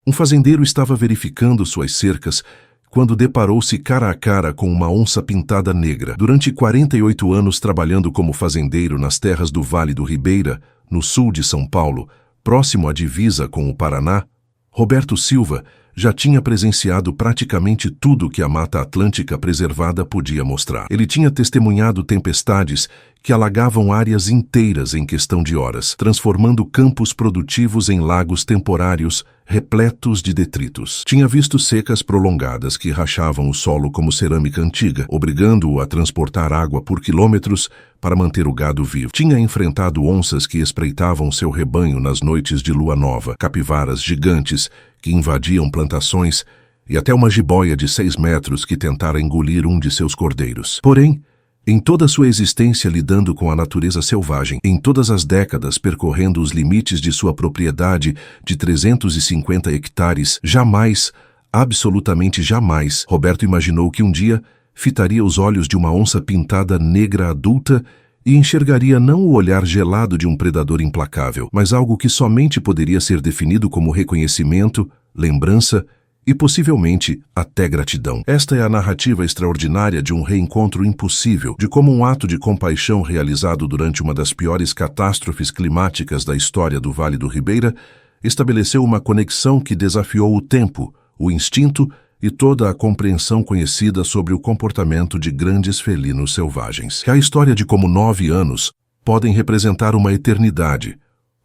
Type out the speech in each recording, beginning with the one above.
Um fazendeiro estava verificando suas cercas quando deparou-se cara a cara com uma onça pintada negra. Durante 48 anos trabalhando como fazendeiro nas terras do Vale do Ribeira, no sul de São Paulo, próximo à divisa com o Paraná, Roberto Silva já tinha presenciado praticamente tudo que a Mata Atlântica preservada podia mostrar. Ele tinha testemunhado tempestades que alagavam áreas inteiras em questão de horas, transformando campos produtivos em lagos temporários repletos de detritos. Tinha visto secas prolongadas que rachavam o solo como cerâmica antiga, obrigando-o a transportar água por quilômetros para manter o gado vivo. Tinha enfrentado onças que espreitavam seu rebanho nas noites de lua nova, capivaras gigantes que invadiam plantações e até uma jiboia de 6 metros que tentara engolir um de seus cordeiros. Porém, em toda sua existência lidando com a natureza selvagem, em todas as décadas percorrendo os limites de sua propriedade de 350 hectares, jamais, absolutamente jamais, Roberto imaginou que um dia fitaria os olhos de uma onça pintada negra adulta e enxergaria não o olhar gelado de um predador implacável, mas algo que somente poderia ser definido como reconhecimento, lembrança e possivelmente até gratidão. Esta é a narrativa extraordinária de um reencontro impossível, de como um ato de compaixão realizado durante uma das piores catástrofes climáticas da história do Vale do Ribeira estabeleceu uma conexão que desafiou o tempo, o instinto e toda a compreensão conhecida sobre o comportamento de grandes felinos selvagens. É a história de como 9 anos podem representar uma eternidade,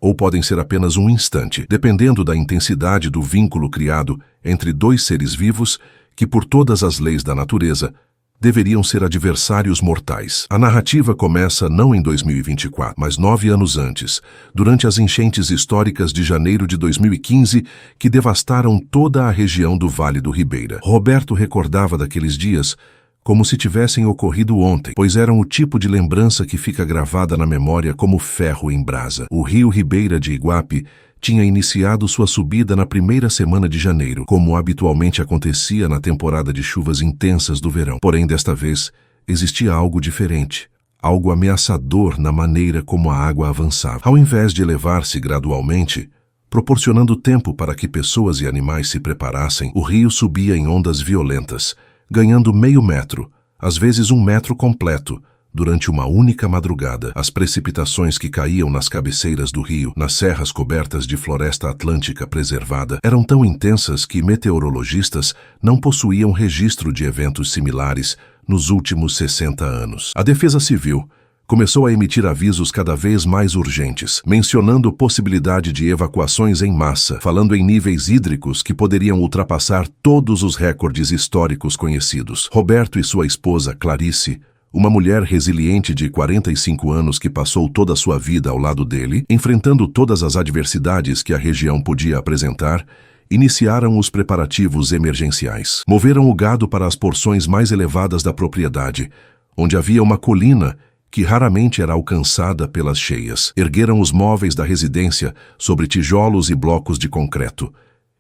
ou podem ser apenas um instante, dependendo da intensidade do vínculo criado entre dois seres vivos que, por todas as leis da natureza, deveriam ser adversários mortais. A narrativa começa não em 2024, mas 9 anos antes, durante as enchentes históricas de janeiro de 2015 que devastaram toda a região do Vale do Ribeira. Roberto recordava daqueles dias como se tivessem ocorrido ontem, pois eram o tipo de lembrança que fica gravada na memória como ferro em brasa. O rio Ribeira de Iguape tinha iniciado sua subida na primeira semana de janeiro, como habitualmente acontecia na temporada de chuvas intensas do verão. Porém, desta vez, existia algo diferente, algo ameaçador na maneira como a água avançava. Ao invés de elevar-se gradualmente, proporcionando tempo para que pessoas e animais se preparassem, o rio subia em ondas violentas, ganhando meio metro, às vezes 1 metro completo, durante uma única madrugada. As precipitações que caíam nas cabeceiras do rio, nas serras cobertas de floresta atlântica preservada, eram tão intensas que meteorologistas não possuíam registro de eventos similares nos últimos 60 anos. A Defesa Civil começou a emitir avisos cada vez mais urgentes, mencionando possibilidade de evacuações em massa, falando em níveis hídricos que poderiam ultrapassar todos os recordes históricos conhecidos. Roberto e sua esposa, Clarice, uma mulher resiliente de 45 anos que passou toda a sua vida ao lado dele, enfrentando todas as adversidades que a região podia apresentar, iniciaram os preparativos emergenciais. Moveram o gado para as porções mais elevadas da propriedade, onde havia uma colina que raramente era alcançada pelas cheias. Ergueram os móveis da residência sobre tijolos e blocos de concreto.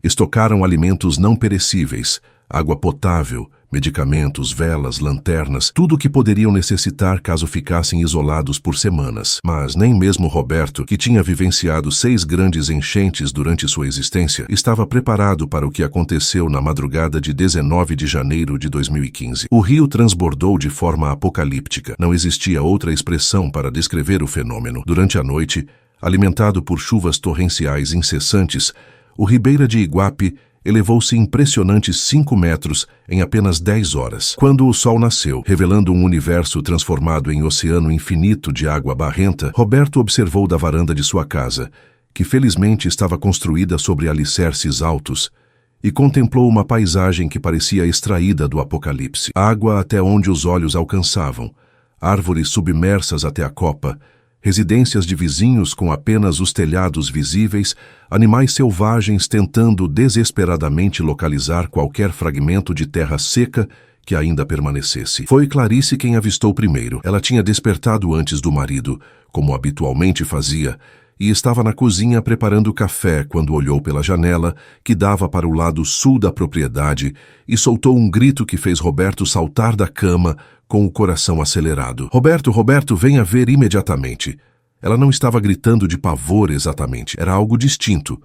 Estocaram alimentos não perecíveis, água potável, medicamentos, velas, lanternas, tudo o que poderiam necessitar caso ficassem isolados por semanas. Mas nem mesmo Roberto, que tinha vivenciado 6 grandes enchentes durante sua existência, estava preparado para o que aconteceu na madrugada de 19 de janeiro de 2015. O rio transbordou de forma apocalíptica. Não existia outra expressão para descrever o fenômeno. Durante a noite, alimentado por chuvas torrenciais incessantes, o Ribeira de Iguape elevou-se impressionantes 5 metros em apenas 10 horas. Quando o sol nasceu, revelando um universo transformado em oceano infinito de água barrenta, Roberto observou da varanda de sua casa, que felizmente estava construída sobre alicerces altos, e contemplou uma paisagem que parecia extraída do apocalipse. Água até onde os olhos alcançavam, árvores submersas até a copa, residências de vizinhos com apenas os telhados visíveis, animais selvagens tentando desesperadamente localizar qualquer fragmento de terra seca que ainda permanecesse. Foi Clarice quem avistou primeiro. Ela tinha despertado antes do marido, como habitualmente fazia, e estava na cozinha preparando café quando olhou pela janela, que dava para o lado sul da propriedade, e soltou um grito que fez Roberto saltar da cama com o coração acelerado. Roberto, Roberto, venha ver imediatamente. Ela não estava gritando de pavor exatamente, era algo distinto.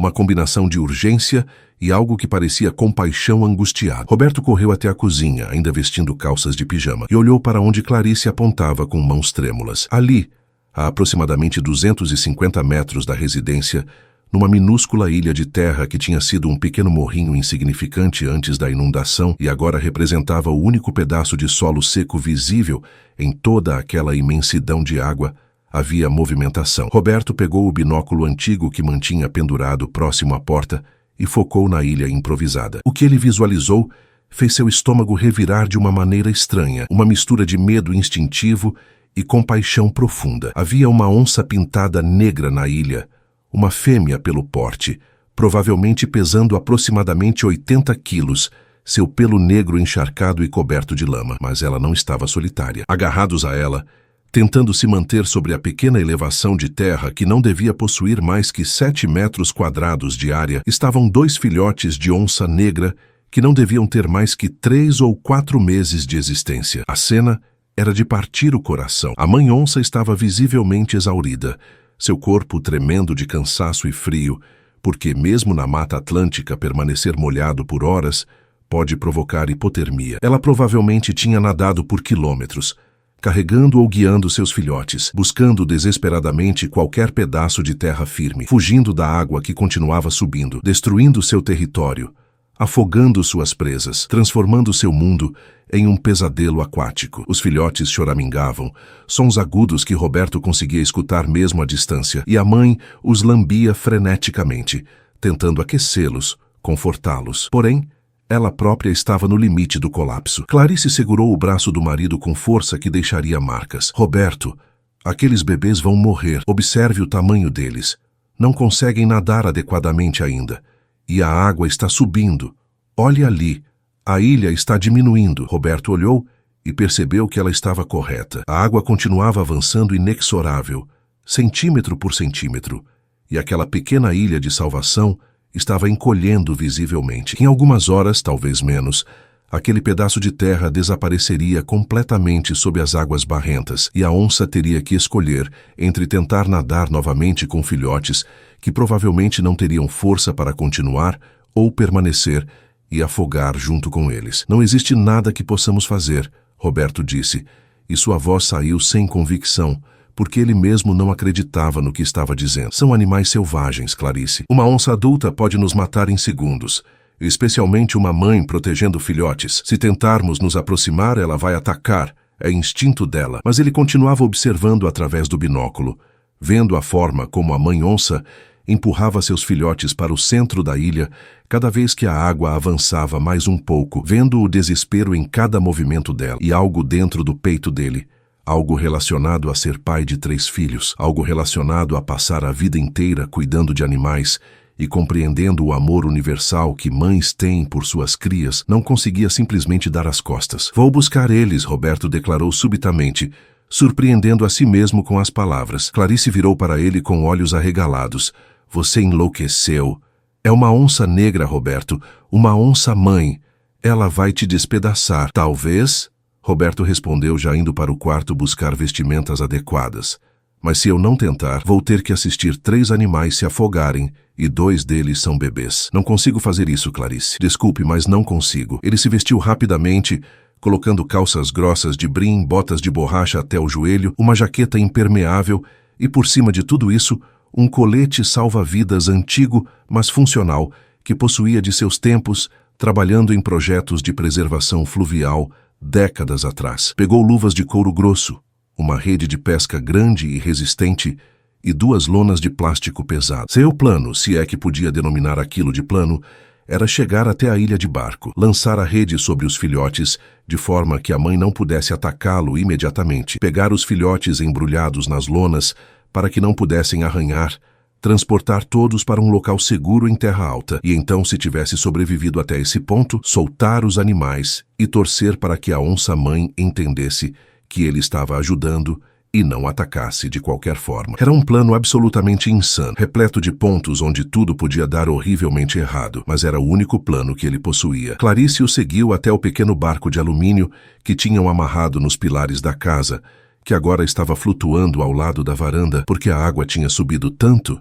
uma combinação de urgência e algo que parecia compaixão angustiada. Roberto correu até a cozinha, ainda vestindo calças de pijama, e olhou para onde Clarice apontava com mãos trêmulas. Ali, a aproximadamente 250 metros da residência, numa minúscula ilha de terra que tinha sido um pequeno morrinho insignificante antes da inundação e agora representava o único pedaço de solo seco visível em toda aquela imensidão de água, havia movimentação. Roberto pegou o binóculo antigo que mantinha pendurado próximo à porta e focou na ilha improvisada. O que ele visualizou fez seu estômago revirar de uma maneira estranha, uma mistura de medo instintivo e compaixão profunda. Havia uma onça pintada negra na ilha, uma fêmea pelo porte, provavelmente pesando aproximadamente 80 quilos, seu pelo negro encharcado e coberto de lama. Mas ela não estava solitária. Agarrados a ela, tentando se manter sobre a pequena elevação de terra que não devia possuir mais que 7 metros quadrados de área, estavam 2 filhotes de onça negra que não deviam ter mais que 3 ou 4 meses de existência. A cena era de partir o coração. A mãe onça estava visivelmente exaurida, seu corpo tremendo de cansaço e frio, porque mesmo na Mata Atlântica permanecer molhado por horas pode provocar hipotermia. Ela provavelmente tinha nadado por quilômetros, carregando ou guiando seus filhotes, buscando desesperadamente qualquer pedaço de terra firme, fugindo da água que continuava subindo, destruindo seu território, afogando suas presas, transformando seu mundo em um pesadelo aquático. Os filhotes choramingavam, sons agudos que Roberto conseguia escutar mesmo à distância, e a mãe os lambia freneticamente, tentando aquecê-los, confortá-los. Porém, ela própria estava no limite do colapso. Clarice segurou o braço do marido com força que deixaria marcas. Roberto, aqueles bebês vão morrer. Observe o tamanho deles. Não conseguem nadar adequadamente ainda. E a água está subindo. Olhe ali. A ilha está diminuindo. Roberto olhou e percebeu que ela estava correta. A água continuava avançando inexorável, centímetro por centímetro, e aquela pequena ilha de salvação estava encolhendo visivelmente. Em algumas horas, talvez menos, aquele pedaço de terra desapareceria completamente sob as águas barrentas, e a onça teria que escolher entre tentar nadar novamente com filhotes, que provavelmente não teriam força para continuar, ou permanecer e afogar junto com eles. Não existe nada que possamos fazer, Roberto disse, e sua voz saiu sem convicção, porque ele mesmo não acreditava no que estava dizendo. São animais selvagens, Clarice. Uma onça adulta pode nos matar em segundos, especialmente uma mãe protegendo filhotes. Se tentarmos nos aproximar, ela vai atacar. É instinto dela. Mas ele continuava observando através do binóculo, vendo a forma como a mãe onça empurrava seus filhotes para o centro da ilha cada vez que a água avançava mais um pouco, vendo o desespero em cada movimento dela e algo dentro do peito dele, algo relacionado a ser pai de 3 filhos, algo relacionado a passar a vida inteira cuidando de animais e compreendendo o amor universal que mães têm por suas crias, não conseguia simplesmente dar as costas. Vou buscar eles, Roberto declarou subitamente, surpreendendo a si mesmo com as palavras. Clarice virou para ele com olhos arregalados. Você enlouqueceu. É uma onça negra, Roberto, uma onça-mãe. Ela vai te despedaçar. Talvez, Roberto respondeu já indo para o quarto buscar vestimentas adequadas. Mas se eu não tentar, vou ter que assistir 3 animais se afogarem e 2 deles são bebês. Não consigo fazer isso, Clarice. Desculpe, mas não consigo. Ele se vestiu rapidamente, colocando calças grossas de brim, botas de borracha até o joelho, uma jaqueta impermeável e, por cima de tudo isso, um colete salva-vidas antigo, mas funcional, que possuía de seus tempos, trabalhando em projetos de preservação fluvial décadas atrás. Pegou luvas de couro grosso, uma rede de pesca grande e resistente e 2 lonas de plástico pesado. Seu plano, se é que podia denominar aquilo de plano, era chegar até a ilha de barco, lançar a rede sobre os filhotes, de forma que a mãe não pudesse atacá-lo imediatamente, pegar os filhotes embrulhados nas lonas para que não pudessem arranhar, transportar todos para um local seguro em terra alta, e então, se tivesse sobrevivido até esse ponto, soltar os animais e torcer para que a onça-mãe entendesse que ele estava ajudando e não atacasse de qualquer forma. Era um plano absolutamente insano, repleto de pontos onde tudo podia dar horrivelmente errado, mas era o único plano que ele possuía. Clarice o seguiu até o pequeno barco de alumínio que tinham amarrado nos pilares da casa, que agora estava flutuando ao lado da varanda porque a água tinha subido tanto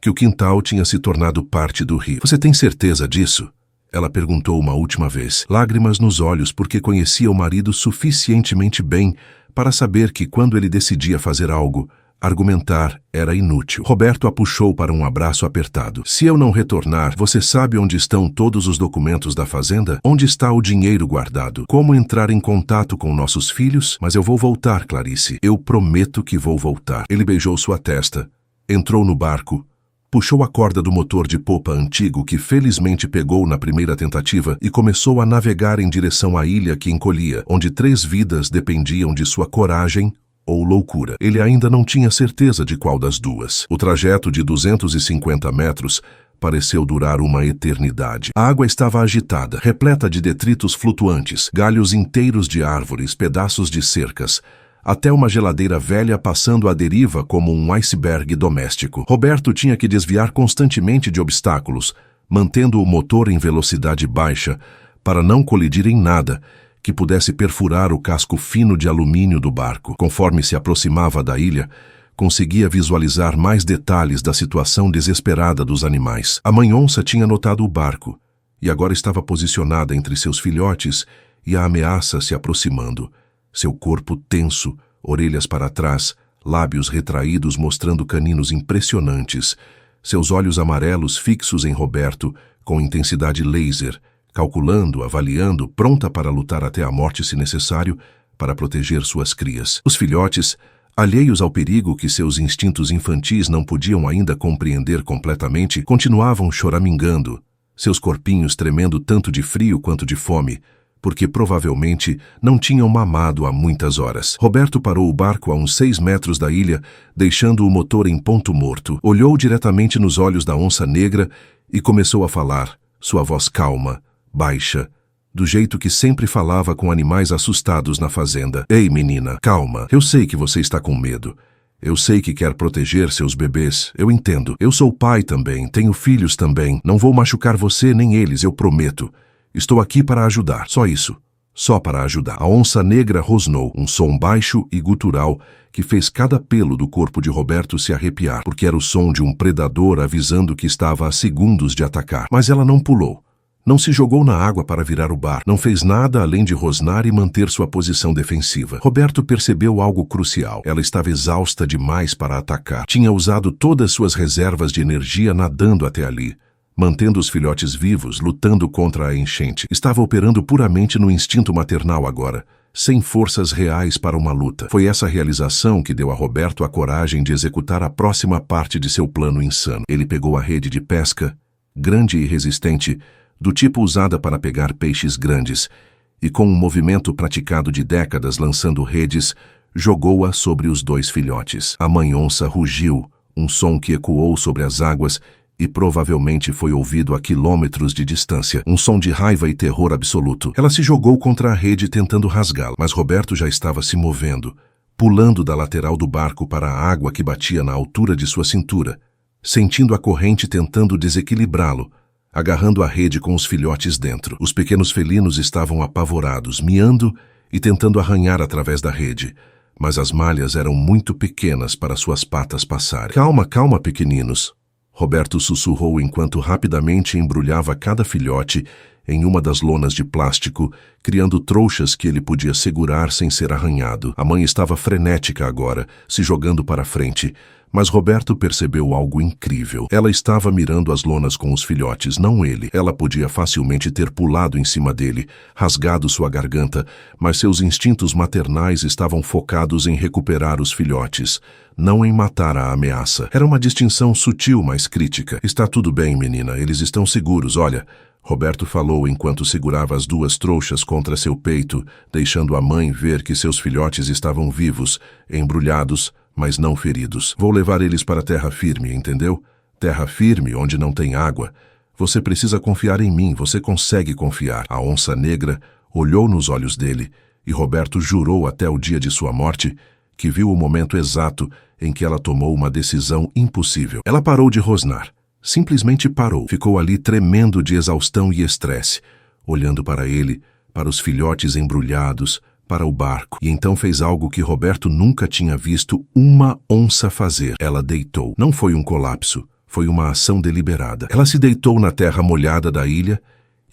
que o quintal tinha se tornado parte do rio. Você tem certeza disso? Ela perguntou uma última vez, lágrimas nos olhos porque conhecia o marido suficientemente bem para saber que quando ele decidia fazer algo, argumentar era inútil. Roberto a puxou para um abraço apertado. Se eu não retornar, você sabe onde estão todos os documentos da fazenda? Onde está o dinheiro guardado? Como entrar em contato com nossos filhos? Mas eu vou voltar, Clarice. Eu prometo que vou voltar. Ele beijou sua testa, entrou no barco, puxou a corda do motor de popa antigo que felizmente pegou na primeira tentativa e começou a navegar em direção à ilha que encolhia, onde 3 vidas dependiam de sua coragem ou loucura. Ele ainda não tinha certeza de qual das duas. O trajeto de 250 metros pareceu durar uma eternidade. A água estava agitada, repleta de detritos flutuantes, galhos inteiros de árvores, pedaços de cercas, até uma geladeira velha passando à deriva como um iceberg doméstico. Roberto tinha que desviar constantemente de obstáculos, mantendo o motor em velocidade baixa para não colidir em nada que pudesse perfurar o casco fino de alumínio do barco. Conforme se aproximava da ilha, conseguia visualizar mais detalhes da situação desesperada dos animais. A mãe onça tinha notado o barco e agora estava posicionada entre seus filhotes e a ameaça se aproximando. Seu corpo tenso, orelhas para trás, lábios retraídos mostrando caninos impressionantes, seus olhos amarelos fixos em Roberto com intensidade laser, calculando, avaliando, pronta para lutar até a morte se necessário para proteger suas crias. Os filhotes, alheios ao perigo que seus instintos infantis não podiam ainda compreender completamente, continuavam choramingando, seus corpinhos tremendo tanto de frio quanto de fome, porque provavelmente não tinham mamado há muitas horas. Roberto parou o barco a uns 6 metros da ilha, deixando o motor em ponto morto. Olhou diretamente nos olhos da onça negra e começou a falar, sua voz calma, baixa, do jeito que sempre falava com animais assustados na fazenda. Ei, menina, calma. Eu sei que você está com medo. Eu sei que quer proteger seus bebês. Eu entendo. Eu sou pai também, tenho filhos também. Não vou machucar você nem eles, eu prometo. Estou aqui para ajudar, só isso. Só para ajudar. A onça negra rosnou, um som baixo e gutural que fez cada pelo do corpo de Roberto se arrepiar, porque era o som de um predador avisando que estava a segundos de atacar. Mas ela não pulou. Não se jogou na água para virar o barco. Não fez nada além de rosnar e manter sua posição defensiva. Roberto percebeu algo crucial. Ela estava exausta demais para atacar. Tinha usado todas suas reservas de energia nadando até ali, mantendo os filhotes vivos, lutando contra a enchente. Estava operando puramente no instinto maternal agora, sem forças reais para uma luta. Foi essa realização que deu a Roberto a coragem de executar a próxima parte de seu plano insano. Ele pegou a rede de pesca, grande e resistente, do tipo usada para pegar peixes grandes, e com um movimento praticado de décadas lançando redes, jogou-a sobre os 2 filhotes. A mãe onça rugiu, um som que ecoou sobre as águas e provavelmente foi ouvido a quilômetros de distância, um som de raiva e terror absoluto. Ela se jogou contra a rede tentando rasgá-la, mas Roberto já estava se movendo, pulando da lateral do barco para a água que batia na altura de sua cintura, sentindo a corrente tentando desequilibrá-lo, agarrando a rede com os filhotes dentro. Os pequenos felinos estavam apavorados, miando e tentando arranhar através da rede, mas as malhas eram muito pequenas para suas patas passarem. Calma, calma, pequeninos. Roberto sussurrou enquanto rapidamente embrulhava cada filhote em uma das lonas de plástico, criando trouxas que ele podia segurar sem ser arranhado. A mãe estava frenética agora, se jogando para frente, mas Roberto percebeu algo incrível. Ela estava mirando as lonas com os filhotes, não ele. Ela podia facilmente ter pulado em cima dele, rasgado sua garganta, mas seus instintos maternais estavam focados em recuperar os filhotes, não em matar a ameaça. Era uma distinção sutil, mas crítica. Está tudo bem, menina, eles estão seguros, olha. Roberto falou enquanto segurava as 2 trouxas contra seu peito, deixando a mãe ver que seus filhotes estavam vivos, embrulhados, mas não feridos. Vou levar eles para terra firme, entendeu? Terra firme, onde não tem água. Você precisa confiar em mim, você consegue confiar. A onça negra olhou nos olhos dele, e Roberto jurou até o dia de sua morte que viu o momento exato em que ela tomou uma decisão impossível. Ela parou de rosnar. Simplesmente parou. Ficou ali tremendo de exaustão e estresse, olhando para ele, para os filhotes embrulhados, para o barco. E então fez algo que Roberto nunca tinha visto uma onça fazer. Ela deitou. Não foi um colapso. Foi uma ação deliberada. Ela se deitou na terra molhada da ilha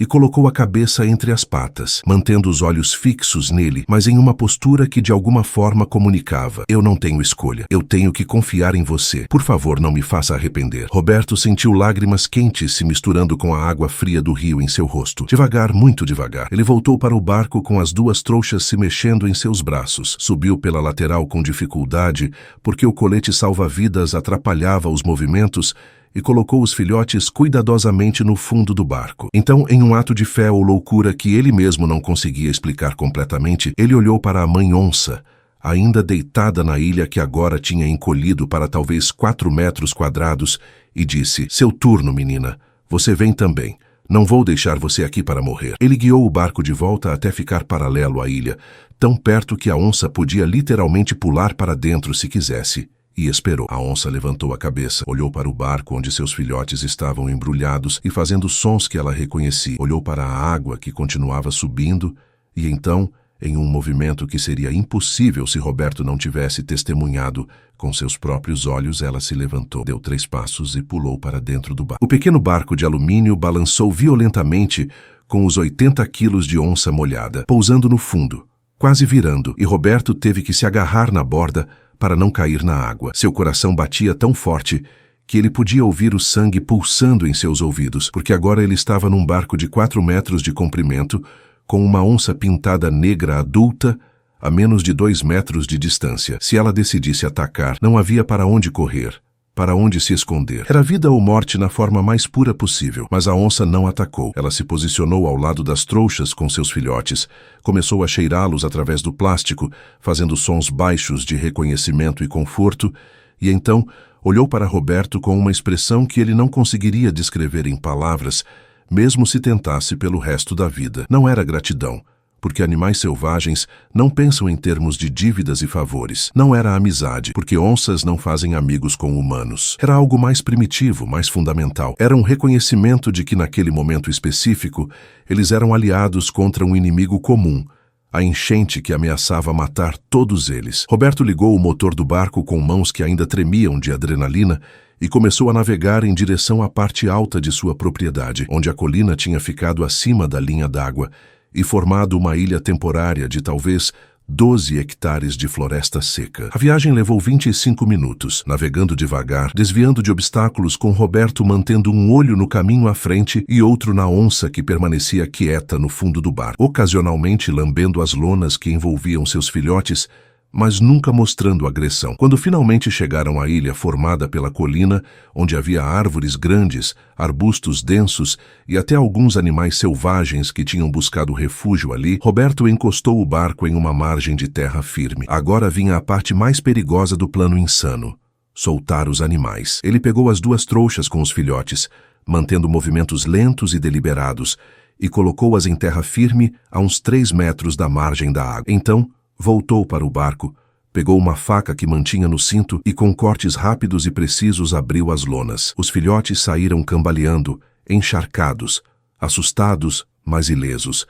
e colocou a cabeça entre as patas, mantendo os olhos fixos nele, mas em uma postura que de alguma forma comunicava: eu não tenho escolha. Eu tenho que confiar em você. Por favor, não me faça arrepender. Roberto sentiu lágrimas quentes se misturando com a água fria do rio em seu rosto. Devagar, muito devagar, ele voltou para o barco com as duas trouxas se mexendo em seus braços. Subiu pela lateral com dificuldade, porque o colete salva-vidas atrapalhava os movimentos, e colocou os filhotes cuidadosamente no fundo do barco. Então, em um ato de fé ou loucura que ele mesmo não conseguia explicar completamente, ele olhou para a mãe onça, ainda deitada na ilha que agora tinha encolhido para talvez 4 metros quadrados, e disse: seu turno, menina. Você vem também. Não vou deixar você aqui para morrer. Ele guiou o barco de volta até ficar paralelo à ilha, tão perto que a onça podia literalmente pular para dentro se quisesse. E esperou. A onça levantou a cabeça, olhou para o barco onde seus filhotes estavam embrulhados e fazendo sons que ela reconhecia. Olhou para a água que continuava subindo e então, em um movimento que seria impossível se Roberto não tivesse testemunhado com seus próprios olhos, ela se levantou, deu 3 passos e pulou para dentro do barco. O pequeno barco de alumínio balançou violentamente com os 80 quilos de onça molhada, pousando no fundo, quase virando, e Roberto teve que se agarrar na borda para não cair na água. Seu coração batia tão forte que ele podia ouvir o sangue pulsando em seus ouvidos, porque agora ele estava num barco de 4 metros de comprimento, com uma onça pintada negra adulta a menos de 2 metros de distância. Se ela decidisse atacar, não havia para onde correr, para onde se esconder. Era vida ou morte na forma mais pura possível. Mas a onça não atacou. Ela se posicionou ao lado das trouxas com seus filhotes, começou a cheirá-los através do plástico, fazendo sons baixos de reconhecimento e conforto, e então olhou para Roberto com uma expressão que ele não conseguiria descrever em palavras, mesmo se tentasse pelo resto da vida. Não era gratidão, porque animais selvagens não pensam em termos de dívidas e favores. Não era amizade, porque onças não fazem amigos com humanos. Era algo mais primitivo, mais fundamental. Era um reconhecimento de que naquele momento específico, eles eram aliados contra um inimigo comum, a enchente que ameaçava matar todos eles. Roberto ligou o motor do barco com mãos que ainda tremiam de adrenalina e começou a navegar em direção à parte alta de sua propriedade, onde a colina tinha ficado acima da linha d'água e formado uma ilha temporária de talvez 12 hectares de floresta seca. A viagem levou 25 minutos, navegando devagar, desviando de obstáculos, com Roberto mantendo um olho no caminho à frente e outro na onça que permanecia quieta no fundo do barco, ocasionalmente lambendo as lonas que envolviam seus filhotes, mas nunca mostrando agressão. Quando finalmente chegaram à ilha formada pela colina, onde havia árvores grandes, arbustos densos e até alguns animais selvagens que tinham buscado refúgio ali, Roberto encostou o barco em uma margem de terra firme. Agora vinha a parte mais perigosa do plano insano: soltar os animais. Ele pegou as 2 trouxas com os filhotes, mantendo movimentos lentos e deliberados, e colocou-as em terra firme a uns 3 metros da margem da água. Então, voltou para o barco, pegou uma faca que mantinha no cinto e com cortes rápidos e precisos abriu as lonas. Os filhotes saíram cambaleando, encharcados, assustados, mas ilesos,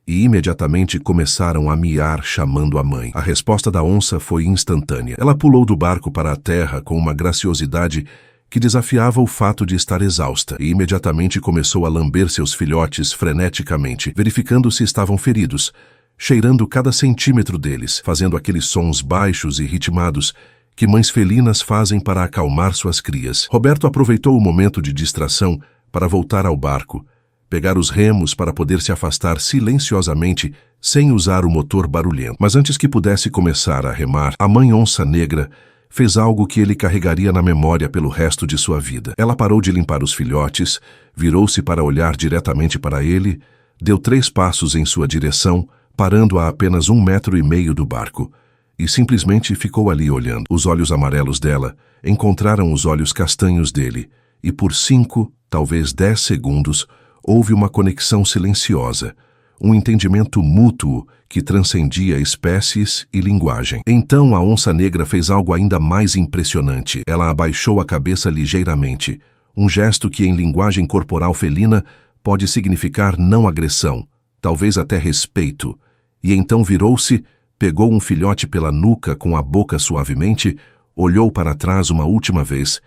e imediatamente começaram a miar chamando a mãe. A resposta da onça foi instantânea. Ela pulou do barco para a terra com uma graciosidade que desafiava o fato de estar exausta, e imediatamente começou a lamber seus filhotes freneticamente, verificando se estavam feridos, cheirando cada centímetro deles, fazendo aqueles sons baixos e ritmados que mães felinas fazem para acalmar suas crias. Roberto aproveitou o momento de distração para voltar ao barco, pegar os remos para poder se afastar silenciosamente, sem usar o motor barulhento. Mas antes que pudesse começar a remar, a mãe onça negra fez algo que ele carregaria na memória pelo resto de sua vida. Ela parou de limpar os filhotes, virou-se para olhar diretamente para ele, deu 3 passos em sua direção, parando a apenas 1,5 metros do barco, e simplesmente ficou ali olhando. Os olhos amarelos dela encontraram os olhos castanhos dele, e por 5, talvez 10 segundos, houve uma conexão silenciosa, um entendimento mútuo que transcendia espécies e linguagem. Então a onça negra fez algo ainda mais impressionante. Ela abaixou a cabeça ligeiramente, um gesto que em linguagem corporal felina pode significar não agressão, talvez até respeito, e então virou-se, pegou um filhote pela nuca com a boca suavemente, olhou para trás uma última vez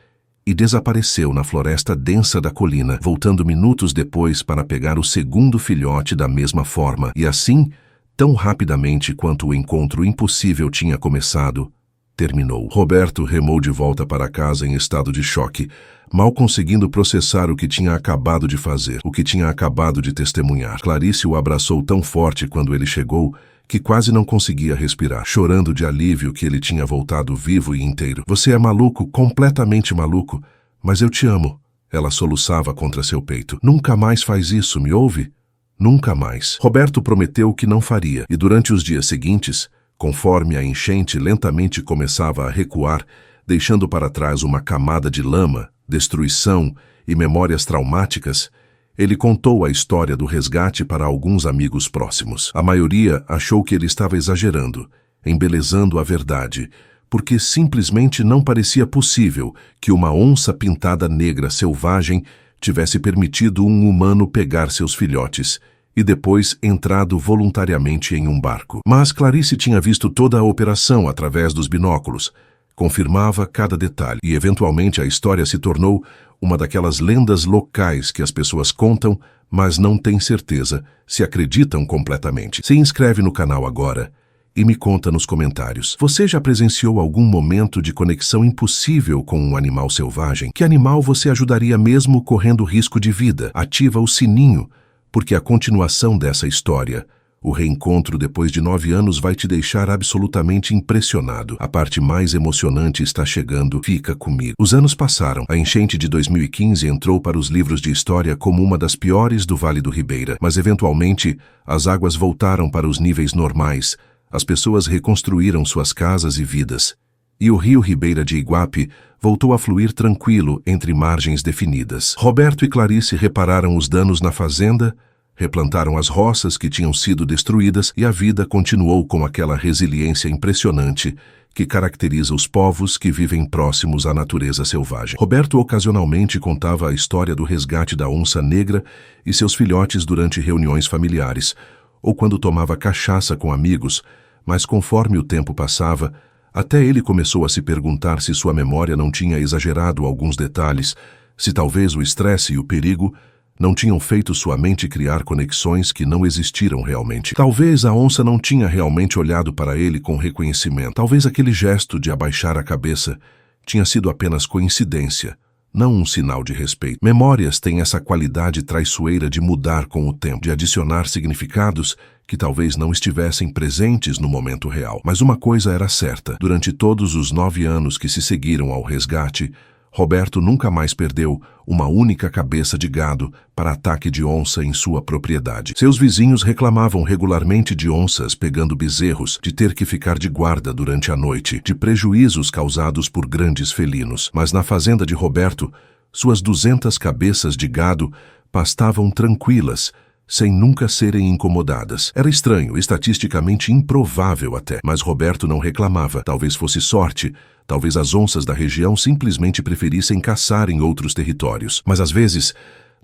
e desapareceu na floresta densa da colina, voltando minutos depois para pegar o segundo filhote da mesma forma, e assim, tão rapidamente quanto o encontro impossível tinha começado, terminou. Roberto remou de volta para casa em estado de choque, mal conseguindo processar o que tinha acabado de fazer, o que tinha acabado de testemunhar. Clarice o abraçou tão forte quando ele chegou que quase não conseguia respirar, chorando de alívio que ele tinha voltado vivo e inteiro. Você é maluco, completamente maluco, mas eu te amo. Ela soluçava contra seu peito. Nunca mais faz isso, me ouve? Nunca mais. Roberto prometeu que não faria, e durante os dias seguintes, conforme a enchente lentamente começava a recuar, deixando para trás uma camada de lama, destruição e memórias traumáticas, ele contou a história do resgate para alguns amigos próximos. A maioria achou que ele estava exagerando, embelezando a verdade, porque simplesmente não parecia possível que uma onça pintada negra selvagem tivesse permitido um humano pegar seus filhotes e depois entrado voluntariamente em um barco. Mas Clarice tinha visto toda a operação através dos binóculos, confirmava cada detalhe, e eventualmente a história se tornou uma daquelas lendas locais que as pessoas contam, mas não têm certeza se acreditam completamente. Se inscreve no canal agora e me conta nos comentários. Você já presenciou algum momento de conexão impossível com um animal selvagem? Que animal você ajudaria mesmo correndo risco de vida? Ativa o sininho, porque a continuação dessa história, o reencontro depois de 9 anos, vai te deixar absolutamente impressionado. A parte mais emocionante está chegando. Fica comigo. Os anos passaram. A enchente de 2015 entrou para os livros de história como uma das piores do Vale do Ribeira. Mas, eventualmente, as águas voltaram para os níveis normais. As pessoas reconstruíram suas casas e vidas. E o rio Ribeira de Iguape voltou a fluir tranquilo entre margens definidas. Roberto e Clarice repararam os danos na fazenda, replantaram as roças que tinham sido destruídas e a vida continuou com aquela resiliência impressionante que caracteriza os povos que vivem próximos à natureza selvagem. Roberto ocasionalmente contava a história do resgate da onça negra e seus filhotes durante reuniões familiares, ou quando tomava cachaça com amigos, mas conforme o tempo passava, até ele começou a se perguntar se sua memória não tinha exagerado alguns detalhes, se talvez o estresse e o perigo não tinham feito sua mente criar conexões que não existiram realmente. Talvez a onça não tinha realmente olhado para ele com reconhecimento. Talvez aquele gesto de abaixar a cabeça tinha sido apenas coincidência, não um sinal de respeito. Memórias têm essa qualidade traiçoeira de mudar com o tempo, de adicionar significados que talvez não estivessem presentes no momento real. Mas uma coisa era certa: durante todos os 9 anos que se seguiram ao resgate, Roberto nunca mais perdeu uma única cabeça de gado para ataque de onça em sua propriedade. Seus vizinhos reclamavam regularmente de onças pegando bezerros, de ter que ficar de guarda durante a noite, de prejuízos causados por grandes felinos. Mas na fazenda de Roberto, suas 200 cabeças de gado pastavam tranquilas, sem nunca serem incomodadas. Era estranho, estatisticamente improvável até, mas Roberto não reclamava. Talvez fosse sorte, talvez as onças da região simplesmente preferissem caçar em outros territórios. Mas às vezes,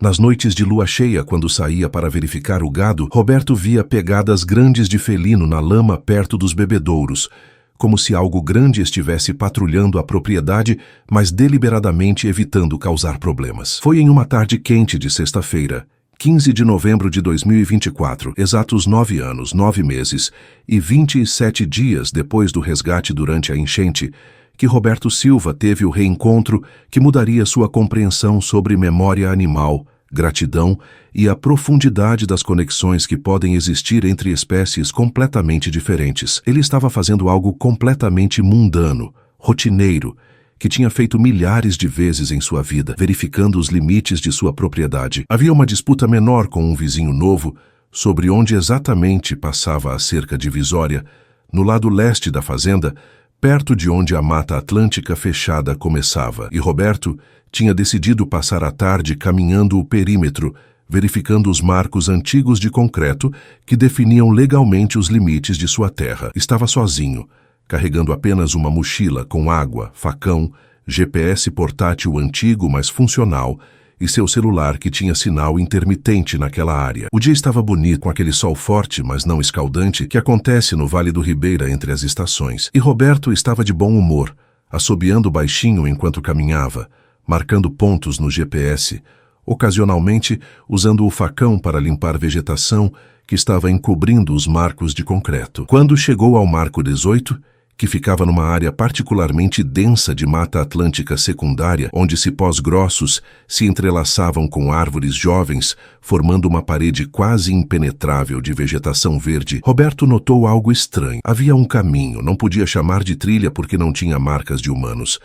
nas noites de lua cheia, quando saía para verificar o gado, Roberto via pegadas grandes de felino na lama perto dos bebedouros, como se algo grande estivesse patrulhando a propriedade, mas deliberadamente evitando causar problemas. Foi em uma tarde quente de sexta-feira, 15 de novembro de 2024, exatos 9 anos, 9 meses e 27 dias depois do resgate durante a enchente, que Roberto Silva teve o reencontro que mudaria sua compreensão sobre memória animal, gratidão e a profundidade das conexões que podem existir entre espécies completamente diferentes. Ele estava fazendo algo completamente mundano, rotineiro, que tinha feito milhares de vezes em sua vida, verificando os limites de sua propriedade. Havia uma disputa menor com um vizinho novo sobre onde exatamente passava a cerca divisória, no lado leste da fazenda, perto de onde a Mata Atlântica fechada começava, e Roberto tinha decidido passar a tarde caminhando o perímetro, verificando os marcos antigos de concreto que definiam legalmente os limites de sua terra. Estava sozinho, carregando apenas uma mochila com água, facão, GPS portátil antigo mas funcional e seu celular que tinha sinal intermitente naquela área. O dia estava bonito, com aquele sol forte, mas não escaldante, que acontece no Vale do Ribeira entre as estações. E Roberto estava de bom humor, assobiando baixinho enquanto caminhava, marcando pontos no GPS, ocasionalmente usando o facão para limpar vegetação que estava encobrindo os marcos de concreto. Quando chegou ao marco 18, que ficava numa área particularmente densa de mata atlântica secundária, onde cipós grossos se entrelaçavam com árvores jovens, formando uma parede quase impenetrável de vegetação verde, Roberto notou algo estranho. Havia um caminho, não podia chamar de trilha porque não tinha marcas de humanos,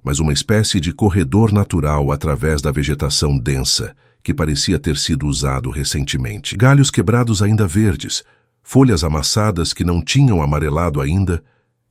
mas uma espécie de corredor natural através da vegetação densa, que parecia ter sido usado recentemente. Galhos quebrados ainda verdes, folhas amassadas que não tinham amarelado ainda,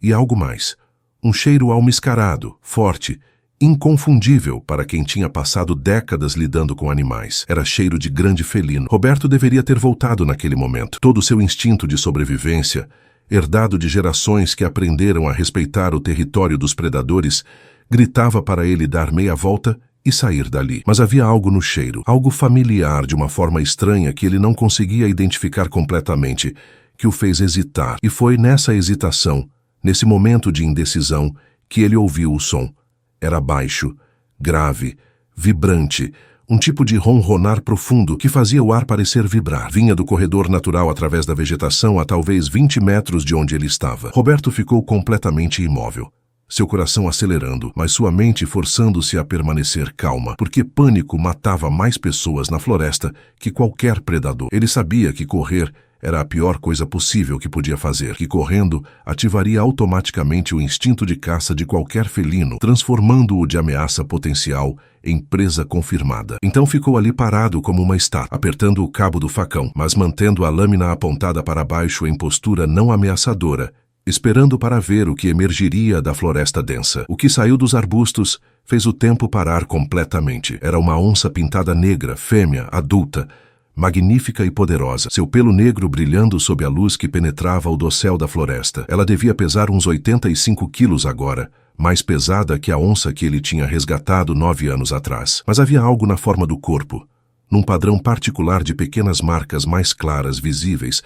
e algo mais. Um cheiro almiscarado, forte, inconfundível para quem tinha passado décadas lidando com animais. Era cheiro de grande felino. Roberto deveria ter voltado naquele momento. Todo o seu instinto de sobrevivência, herdado de gerações que aprenderam a respeitar o território dos predadores, gritava para ele dar meia volta e sair dali. Mas havia algo no cheiro, algo familiar de uma forma estranha que ele não conseguia identificar completamente, que o fez hesitar. E foi nessa hesitação, nesse momento de indecisão, que ele ouviu o som. Era baixo, grave, vibrante, um tipo de ronronar profundo que fazia o ar parecer vibrar. Vinha do corredor natural através da vegetação a talvez 20 metros de onde ele estava. Roberto ficou completamente imóvel, seu coração acelerando, mas sua mente forçando-se a permanecer calma, porque pânico matava mais pessoas na floresta que qualquer predador. Ele sabia que correr era a pior coisa possível que podia fazer, que correndo ativaria automaticamente o instinto de caça de qualquer felino, transformando-o de ameaça potencial em presa confirmada. Então ficou ali parado como uma estátua, apertando o cabo do facão, mas mantendo a lâmina apontada para baixo em postura não ameaçadora, esperando para ver o que emergiria da floresta densa. O que saiu dos arbustos fez o tempo parar completamente. Era uma onça pintada negra, fêmea, adulta, magnífica e poderosa, seu pelo negro brilhando sob a luz que penetrava o dossel da floresta. Ela devia pesar uns 85 quilos agora, mais pesada que a onça que ele tinha resgatado 9 anos atrás. Mas havia algo na forma do corpo, num padrão particular de pequenas marcas mais claras visíveis,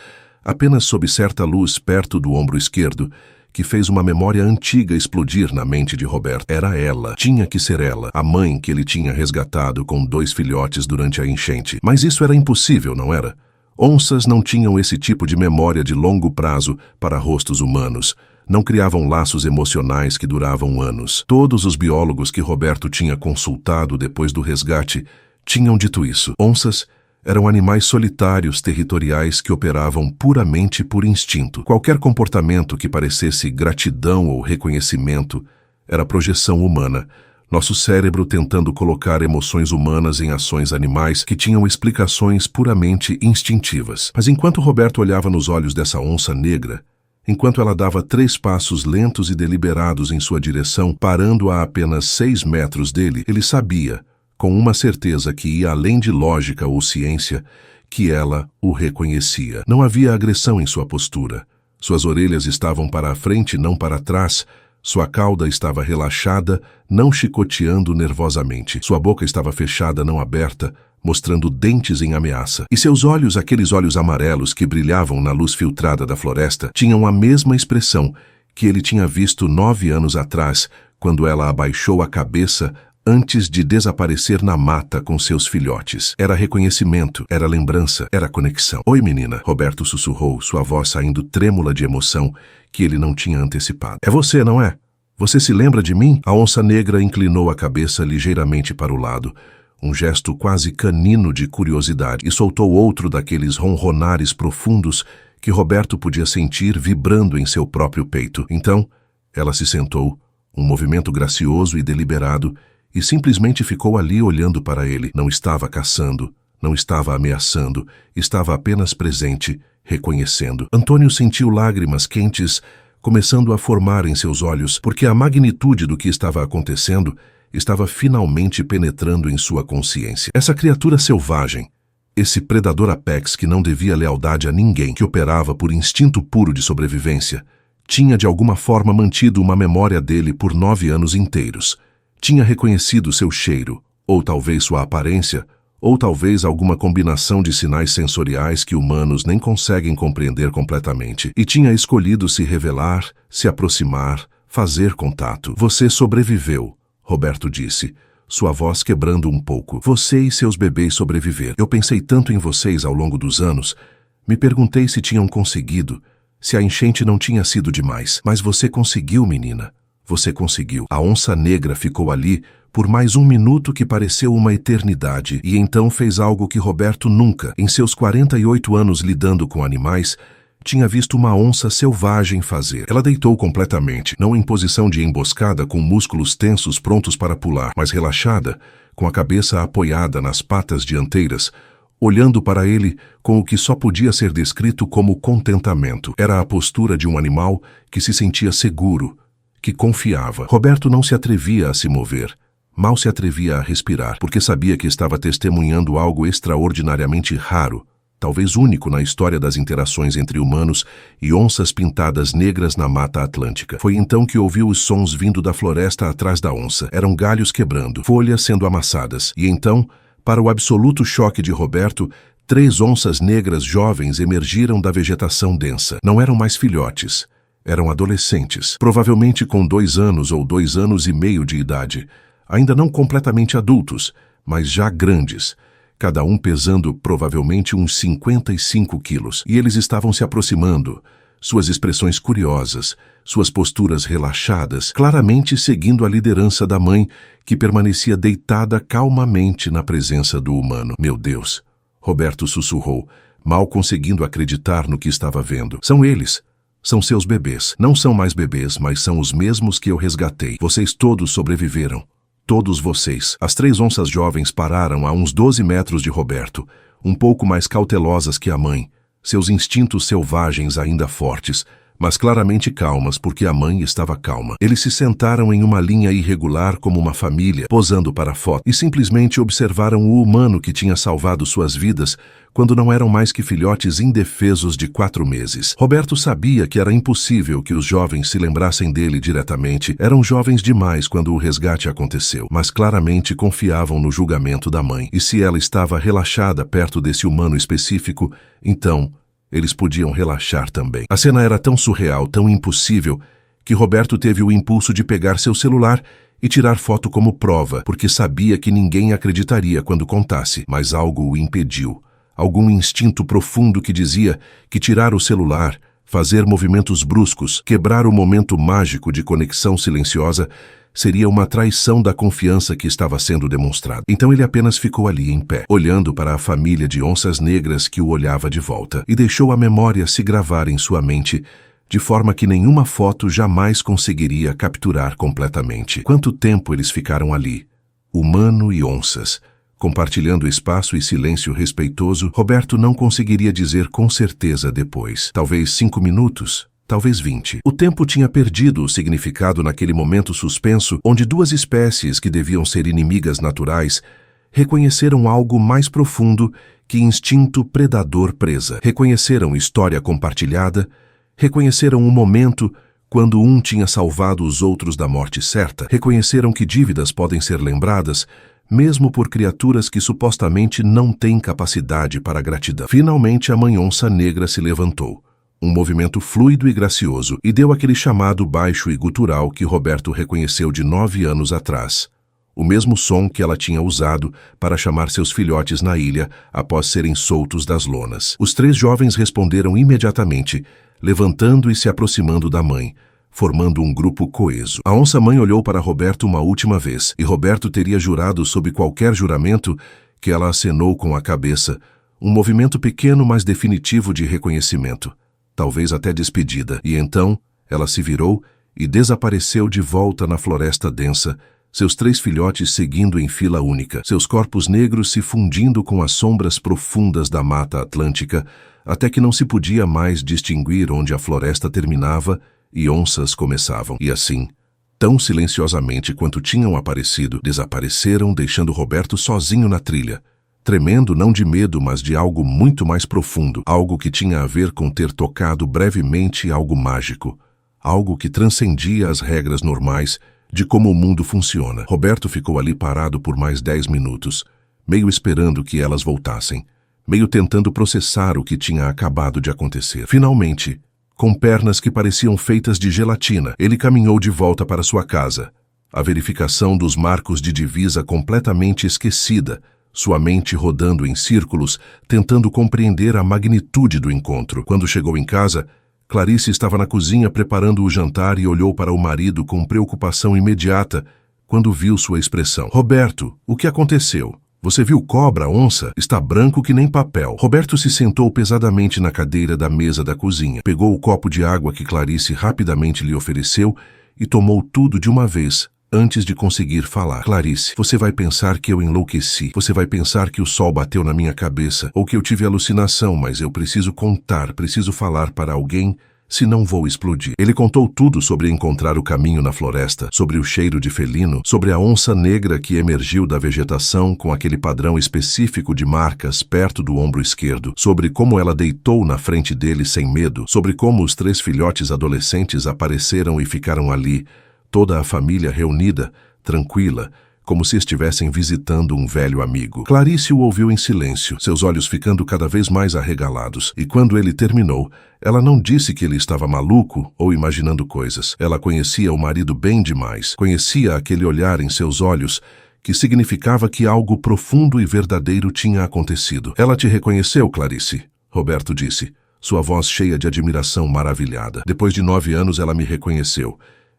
apenas sob certa luz perto do ombro esquerdo, que fez uma memória antiga explodir na mente de Roberto. Era ela, tinha que ser ela, a mãe que ele tinha resgatado com 2 filhotes durante a enchente. Mas isso era impossível, não era? Onças não tinham esse tipo de memória de longo prazo para rostos humanos. Não criavam laços emocionais que duravam anos. Todos os biólogos que Roberto tinha consultado depois do resgate tinham dito isso. Onças eram animais solitários territoriais que operavam puramente por instinto. Qualquer comportamento que parecesse gratidão ou reconhecimento era projeção humana, nosso cérebro tentando colocar emoções humanas em ações animais que tinham explicações puramente instintivas. Mas enquanto Roberto olhava nos olhos dessa onça negra, enquanto ela dava 3 passos lentos e deliberados em sua direção, parando a apenas 6 metros dele, ele sabia, com uma certeza que ia além de lógica ou ciência, que ela o reconhecia. Não havia agressão em sua postura. Suas orelhas estavam para a frente, não para trás. Sua cauda estava relaxada, não chicoteando nervosamente. Sua boca estava fechada, não aberta, mostrando dentes em ameaça. E seus olhos, aqueles olhos amarelos que brilhavam na luz filtrada da floresta, tinham a mesma expressão que ele tinha visto 9 anos atrás, quando ela abaixou a cabeça antes de desaparecer na mata com seus filhotes. Era reconhecimento, era lembrança, era conexão. "Oi, menina", Roberto sussurrou, sua voz saindo trêmula de emoção que ele não tinha antecipado. "É você, não é? Você se lembra de mim?" A onça negra inclinou a cabeça ligeiramente para o lado, um gesto quase canino de curiosidade, e soltou outro daqueles ronronares profundos que Roberto podia sentir vibrando em seu próprio peito. Então, ela se sentou, um movimento gracioso e deliberado, e simplesmente ficou ali olhando para ele. Não estava caçando, não estava ameaçando, estava apenas presente, reconhecendo. Antônio sentiu lágrimas quentes começando a formar em seus olhos, porque a magnitude do que estava acontecendo estava finalmente penetrando em sua consciência. Essa criatura selvagem, esse predador apex que não devia lealdade a ninguém, que operava por instinto puro de sobrevivência, tinha de alguma forma mantido uma memória dele por 9 anos inteiros. Tinha reconhecido seu cheiro, ou talvez sua aparência, ou talvez alguma combinação de sinais sensoriais que humanos nem conseguem compreender completamente, e tinha escolhido se revelar, se aproximar, fazer contato. "Você sobreviveu", Roberto disse, sua voz quebrando um pouco. Você e seus bebês sobreviveram. Eu pensei tanto em vocês ao longo dos anos. Me perguntei se tinham conseguido, se a enchente não tinha sido demais. Mas você conseguiu, menina. Você conseguiu. A onça negra ficou ali por mais um minuto que pareceu uma eternidade, e então fez algo que Roberto nunca, em seus 48 anos lidando com animais, tinha visto uma onça selvagem fazer. Ela deitou completamente, não em posição de emboscada com músculos tensos prontos para pular, mas relaxada, com a cabeça apoiada nas patas dianteiras, olhando para ele com o que só podia ser descrito como contentamento. Era a postura de um animal que se sentia seguro, que confiava. Roberto não se atrevia a se mover. Mal se atrevia a respirar, porque sabia que estava testemunhando algo extraordinariamente raro, talvez único na história das interações entre humanos e onças pintadas negras na Mata Atlântica. Foi então que ouviu os sons vindo da floresta atrás da onça. Eram galhos quebrando, folhas sendo amassadas. E então, para o absoluto choque de Roberto, 3 onças negras jovens emergiram da vegetação densa. Não eram mais filhotes, eram adolescentes, provavelmente com 2 anos ou 2 anos e meio de idade. Ainda não completamente adultos, mas já grandes, cada um pesando provavelmente uns 55 quilos. E eles estavam se aproximando, suas expressões curiosas, suas posturas relaxadas, claramente seguindo a liderança da mãe, que permanecia deitada calmamente na presença do humano. Meu Deus! Roberto sussurrou, mal conseguindo acreditar no que estava vendo. São eles! São seus bebês. Não são mais bebês, mas são os mesmos que eu resgatei. Vocês todos sobreviveram. Todos vocês. As 3 onças jovens pararam a uns 12 metros de Roberto, um pouco mais cautelosas que a mãe, seus instintos selvagens ainda fortes, mas claramente calmas porque a mãe estava calma. Eles se sentaram em uma linha irregular como uma família, posando para a foto, e simplesmente observaram o humano que tinha salvado suas vidas quando não eram mais que filhotes indefesos de 4 meses. Roberto sabia que era impossível que os jovens se lembrassem dele diretamente. Eram jovens demais quando o resgate aconteceu, mas claramente confiavam no julgamento da mãe. E se ela estava relaxada perto desse humano específico, então eles podiam relaxar também. A cena era tão surreal, tão impossível, que Roberto teve o impulso de pegar seu celular e tirar foto como prova, porque sabia que ninguém acreditaria quando contasse, mas algo o impediu. Algum instinto profundo que dizia que tirar o celular, fazer movimentos bruscos, quebrar o momento mágico de conexão silenciosa, seria uma traição da confiança que estava sendo demonstrada. Então ele apenas ficou ali em pé, olhando para a família de onças negras que o olhava de volta, e deixou a memória se gravar em sua mente, de forma que nenhuma foto jamais conseguiria capturar completamente. Quanto tempo eles ficaram ali, humano e onças, compartilhando espaço e silêncio respeitoso? Roberto não conseguiria dizer com certeza depois. Talvez 5 minutos, talvez 20. O tempo tinha perdido o significado naquele momento suspenso, onde 2 espécies que deviam ser inimigas naturais reconheceram algo mais profundo que instinto predador-presa. Reconheceram história compartilhada, reconheceram um momento quando um tinha salvado os outros da morte certa, reconheceram que dívidas podem ser lembradas, mesmo por criaturas que supostamente não têm capacidade para gratidão. Finalmente a mãe onça negra se levantou, um movimento fluido e gracioso, e deu aquele chamado baixo e gutural que Roberto reconheceu de 9 anos atrás. O mesmo som que ela tinha usado para chamar seus filhotes na ilha após serem soltos das lonas. Os 3 jovens responderam imediatamente, levantando e se aproximando da mãe, formando um grupo coeso. A onça-mãe olhou para Roberto uma última vez, e Roberto teria jurado sob qualquer juramento que ela acenou com a cabeça, um movimento pequeno mas definitivo de reconhecimento, talvez até despedida. E então ela se virou e desapareceu de volta na floresta densa, seus 3 filhotes seguindo em fila única, seus corpos negros se fundindo com as sombras profundas da Mata Atlântica, até que não se podia mais distinguir onde a floresta terminava e onças começavam. E assim, tão silenciosamente quanto tinham aparecido, desapareceram, deixando Roberto sozinho na trilha, tremendo não de medo, mas de algo muito mais profundo, algo que tinha a ver com ter tocado brevemente algo mágico, algo que transcendia as regras normais de como o mundo funciona. Roberto ficou ali parado por mais 10 minutos, meio esperando que elas voltassem, meio tentando processar o que tinha acabado de acontecer. Finalmente, com pernas que pareciam feitas de gelatina, ele caminhou de volta para sua casa, A verificação dos marcos de divisa completamente esquecida, sua mente rodando em círculos, tentando compreender a magnitude do encontro. Quando chegou em casa, Clarice estava na cozinha preparando o jantar e olhou para o marido com preocupação imediata quando viu sua expressão. Roberto, o que aconteceu? Você viu cobra, onça? Está branco que nem papel. Roberto se sentou pesadamente na cadeira da mesa da cozinha, pegou o copo de água que Clarice rapidamente lhe ofereceu e tomou tudo de uma vez, antes de conseguir falar. Clarice, você vai pensar que eu enlouqueci. Você vai pensar que o sol bateu na minha cabeça ou que eu tive alucinação, mas eu preciso contar, preciso falar para alguém, senão vou explodir. Ele contou tudo sobre encontrar o caminho na floresta, sobre o cheiro de felino, sobre a onça negra que emergiu da vegetação com aquele padrão específico de marcas perto do ombro esquerdo, sobre como ela deitou na frente dele sem medo, sobre como os 3 filhotes adolescentes apareceram e ficaram ali, toda a família reunida, tranquila, como se estivessem visitando um velho amigo. Clarice o ouviu em silêncio, seus olhos ficando cada vez mais arregalados, e quando ele terminou, ela não disse que ele estava maluco ou imaginando coisas. Ela conhecia o marido bem demais, conhecia aquele olhar em seus olhos, que significava que algo profundo e verdadeiro tinha acontecido. Ela te reconheceu, Clarice, Roberto disse, sua voz cheia de admiração maravilhada. Depois de 9 anos ela me reconheceu.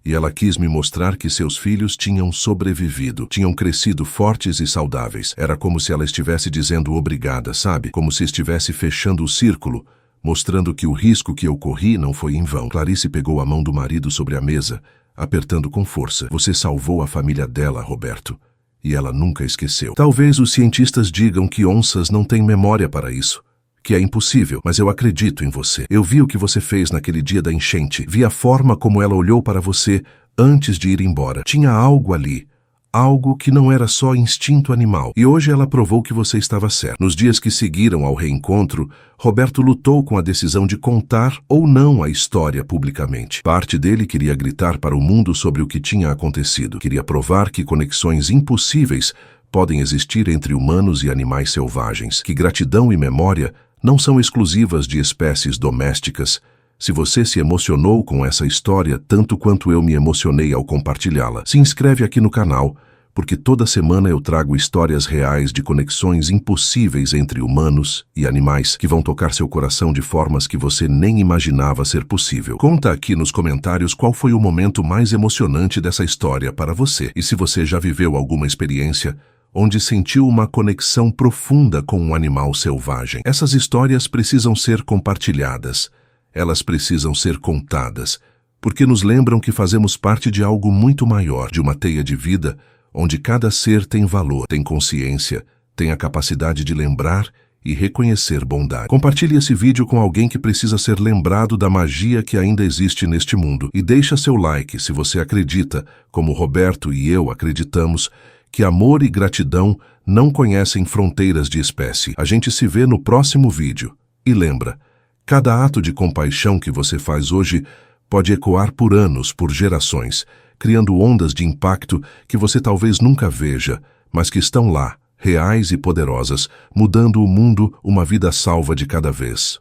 E ela quis me mostrar que seus filhos tinham sobrevivido, tinham crescido fortes e saudáveis. Era como se ela estivesse dizendo obrigada, sabe? Como se estivesse fechando o círculo, mostrando que o risco que eu corri não foi em vão. Clarice pegou a mão do marido sobre a mesa, apertando com força. Você salvou a família dela, Roberto. E ela nunca esqueceu. Talvez os cientistas digam que onças não têm memória para isso, que é impossível, mas eu acredito em você. Eu vi o que você fez naquele dia da enchente, vi a forma como ela olhou para você antes de ir embora. Tinha algo ali, algo que não era só instinto animal. E hoje ela provou que você estava certo. Nos dias que seguiram ao reencontro, Roberto lutou com a decisão de contar ou não a história publicamente. Parte dele queria gritar para o mundo sobre o que tinha acontecido. Queria provar que conexões impossíveis podem existir entre humanos e animais selvagens, que gratidão e memória não são exclusivas de espécies domésticas. Se você se emocionou com essa história tanto quanto eu me emocionei ao compartilhá-la, se inscreve aqui no canal, porque toda semana eu trago histórias reais de conexões impossíveis entre humanos e animais que vão tocar seu coração de formas que você nem imaginava ser possível. Conta aqui nos comentários qual foi o momento mais emocionante dessa história para você, e se você já viveu alguma experiência onde sentiu uma conexão profunda com um animal selvagem. Essas histórias precisam ser compartilhadas, elas precisam ser contadas, porque nos lembram que fazemos parte de algo muito maior, de uma teia de vida, onde cada ser tem valor, tem consciência, tem a capacidade de lembrar e reconhecer bondade. Compartilhe esse vídeo com alguém que precisa ser lembrado da magia que ainda existe neste mundo. E deixa seu like se você acredita, como Roberto e eu acreditamos, que amor e gratidão não conhecem fronteiras de espécie. A gente se vê no próximo vídeo. E lembra, cada ato de compaixão que você faz hoje pode ecoar por anos, por gerações, criando ondas de impacto que você talvez nunca veja, mas que estão lá, reais e poderosas, mudando o mundo uma vida salva de cada vez.